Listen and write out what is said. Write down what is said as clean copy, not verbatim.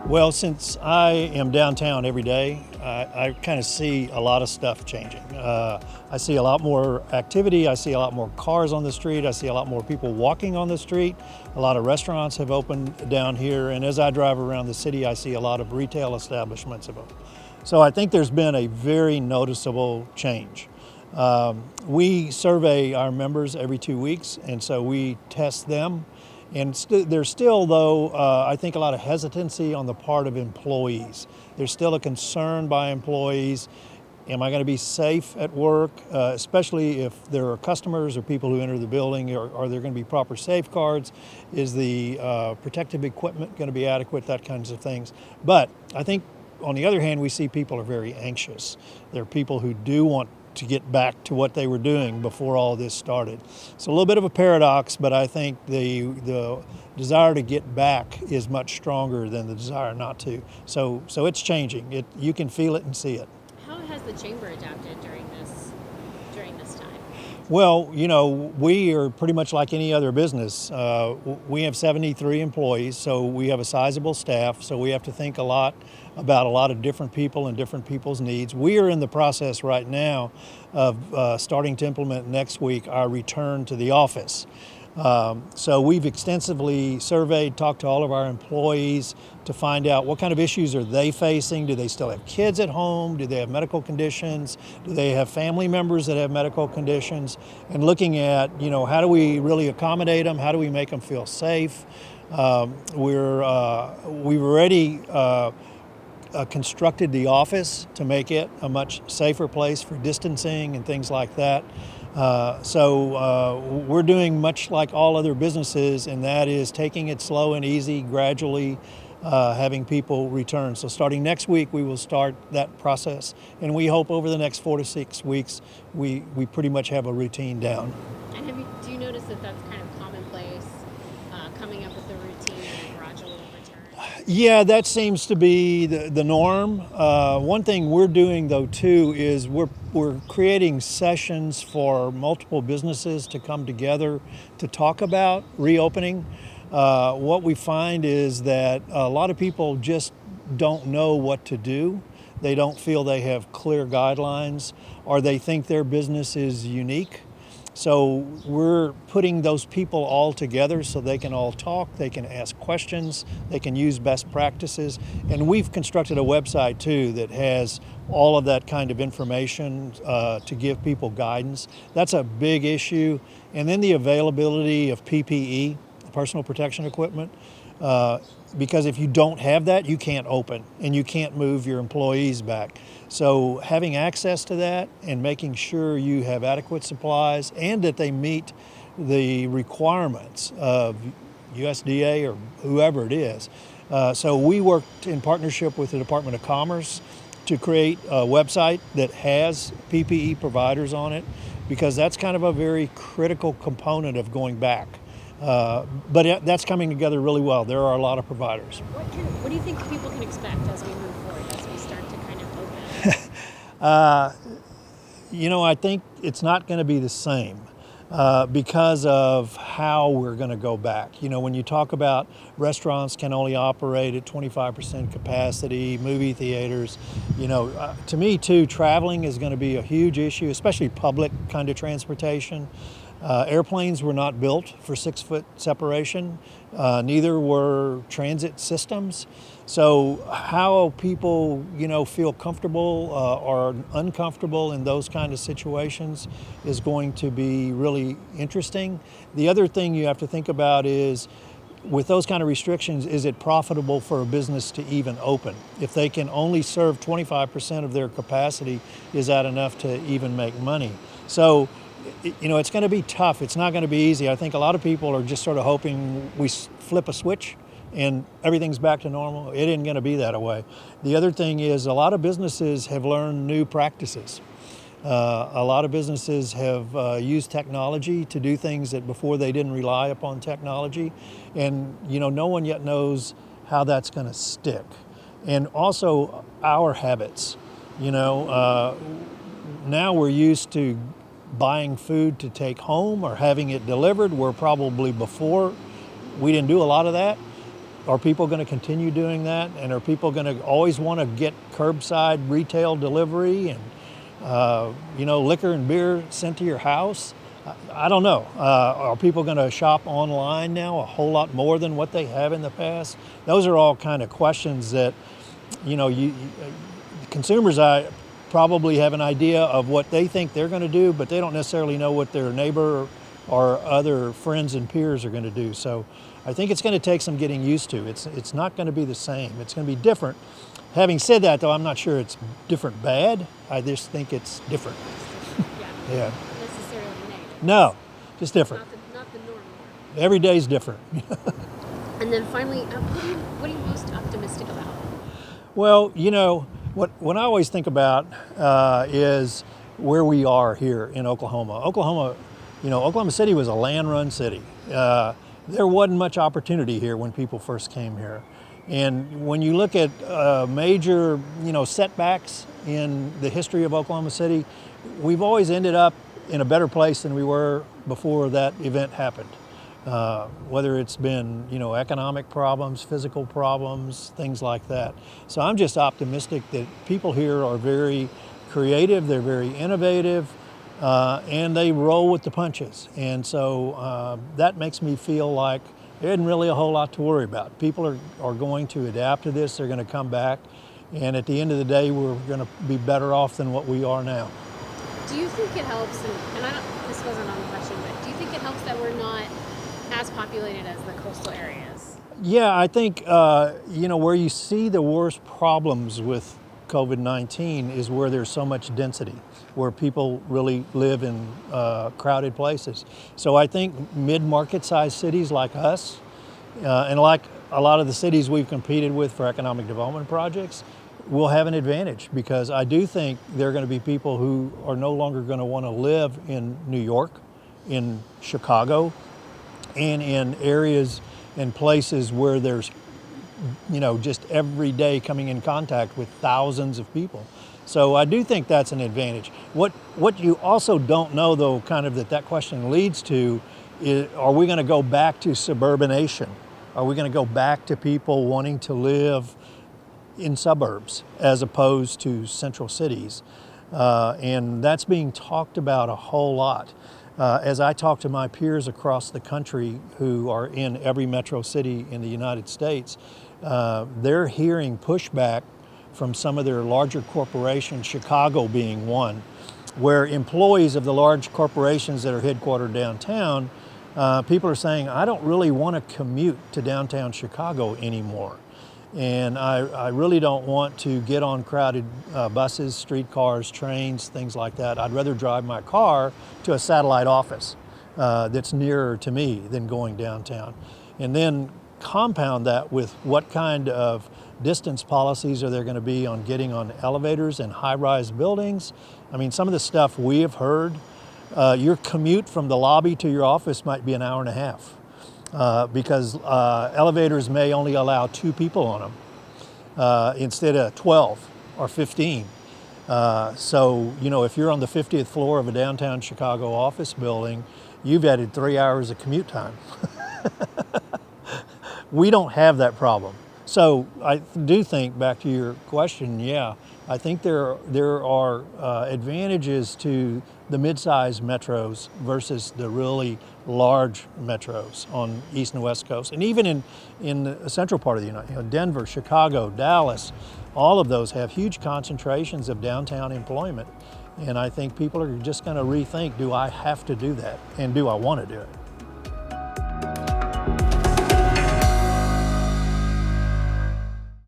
Well, since I am downtown every day, I kind of see a lot of stuff changing. I see a lot more activity. I see a lot more cars on the street. I see a lot more people walking on the street. A lot of restaurants have opened down here. And as I drive around the city, I see a lot of retail establishments have opened. So I think there's been a very noticeable change. We survey our members every 2 weeks, and so we test them. And there's still, though, I think a lot of hesitancy on the part of employees. There's still a concern by employees. Am I going to be safe at work, especially if there are customers or people who enter the building? Are there going to be proper safeguards? Is the protective equipment going to be adequate? That kinds of things. But I think, on the other hand, we see people are very anxious. There are people who do want to get back to what they were doing before all this started. It's a little bit of a paradox, but I think the desire to get back is much stronger than the desire not to. So it's changing. You can feel it and see it. How has the chamber adapted during this time? Well, we are pretty much like any other business. We have 73 employees, so we have a sizable staff, so we have to think a lot about a lot of different people and different people's needs. We are in the process right now of starting to implement next week our return to the office. So we've extensively surveyed, talked to all of our employees to find out what kind of issues are they facing. Do they still have kids at home? Do they have medical conditions? Do they have family members that have medical conditions? And looking at, how do we really accommodate them? How do we make them feel safe? We've already constructed the office to make it a much safer place for distancing and things like that. So we're doing much like all other businesses, and that is taking it slow and easy, gradually having people return. So starting next week, we will start that process, and we hope over the next 4 to 6 weeks, we pretty much have a routine down. And do you notice that that's kind of commonplace, coming up with a routine and a gradual return? Yeah, that seems to be the norm. One thing we're doing, though, too, is we're creating sessions for multiple businesses to come together to talk about reopening. What we find is that a lot of people just don't know what to do. They don't feel they have clear guidelines, or they think their business is unique. So we're putting those people all together so they can all talk, they can ask questions, they can use best practices. And we've constructed a website too that has all of that kind of information to give people guidance. That's a big issue. And then the availability of PPE, personal protection equipment, because if you don't have that, you can't open and you can't move your employees back. So having access to that and making sure you have adequate supplies and that they meet the requirements of USDA or whoever it is. So we worked in partnership with the Department of Commerce to create a website that has PPE providers on it, because that's kind of a very critical component of going back. But that's coming together really well. There are a lot of providers. What do you think people can expect as we move forward, as we start to kind of open? I think it's not going to be the same because of how we're going to go back. When you talk about restaurants can only operate at 25% capacity, movie theaters, to me too, traveling is going to be a huge issue, especially public kind of transportation. Airplanes were not built for 6-foot separation. Neither were transit systems. So how people, feel comfortable or uncomfortable in those kind of situations is going to be really interesting. The other thing you have to think about is, with those kind of restrictions, is it profitable for a business to even open? If they can only serve 25% of their capacity, is that enough to even make money? So, it's going to be tough. It's not going to be easy. I think a lot of people are just sort of hoping we flip a switch and everything's back to normal. It isn't going to be that way. The other thing is, a lot of businesses have learned new practices. A lot of businesses have used technology to do things that before they didn't rely upon technology. And, no one yet knows how that's going to stick. And also our habits. Now we're used to buying food to take home or having it delivered, where probably before we didn't do a lot of that. are people going to continue doing that? And are people going to always want to get curbside retail delivery and liquor and beer sent to your house? I don't know. Are people going to shop online now a whole lot more than what they have in the past? Those are all kind of questions that, consumers probably have an idea of what they think they're going to do, but they don't necessarily know what their neighbor or other friends and peers are going to do. So I think it's going to take some getting used to. It's not going to be the same. It's going to be different. Having said that, though, I'm not sure it's different bad. I just think it's different. Yeah. Necessarily negative. No, just different. Not the norm. Every day's different. And then finally, what are you most optimistic about? Well, what I always think about is where we are here in Oklahoma. Oklahoma City was a land-run city. There wasn't much opportunity here when people first came here. And when you look at major, setbacks in the history of Oklahoma City, we've always ended up in a better place than we were before that event happened. Whether it's been, economic problems, physical problems, things like that. So I'm just optimistic that people here are very creative, they're very innovative, and they roll with the punches. And so that makes me feel like there isn't really a whole lot to worry about. People are going to adapt to this, they're going to come back, and at the end of the day, we're going to be better off than what we are now. Do you think it helps, this wasn't on the question, but do you think it helps that we're not as populated as the coastal areas? Yeah, I think, where you see the worst problems with COVID-19 is where there's so much density, where people really live in crowded places. So I think mid-market sized cities like us, and like a lot of the cities we've competed with for economic development projects, will have an advantage, because I do think there are going to be people who are no longer going to want to live in New York, in Chicago, and in areas and places where there's, just every day coming in contact with thousands of people. So I do think that's an advantage. What you also don't know, though, kind of that question leads to, is, are we going to go back to suburbanation? Are we going to go back to people wanting to live in suburbs as opposed to central cities? And that's being talked about a whole lot. As I talk to my peers across the country who are in every metro city in the United States, they're hearing pushback from some of their larger corporations, Chicago being one, where employees of the large corporations that are headquartered downtown, people are saying, I don't really want to commute to downtown Chicago anymore. And I really don't want to get on crowded buses, streetcars, trains, things like that. I'd rather drive my car to a satellite office that's nearer to me than going downtown. And then compound that with what kind of distance policies are there going to be on getting on elevators in high-rise buildings. I mean, some of the stuff we have heard, your commute from the lobby to your office might be an hour and a half. Because elevators may only allow 2 people on them instead of 12 or 15. So, if you're on the 50th floor of a downtown Chicago office building, you've added 3 hours of commute time. We don't have that problem. So I do think, back to your question, yeah, I think there are advantages to the mid-sized metros versus the really large metros on East and West Coast. And even in the central part of the United, Denver, Chicago, Dallas, all of those have huge concentrations of downtown employment. And I think people are just going to rethink, do I have to do that? And do I want to do it?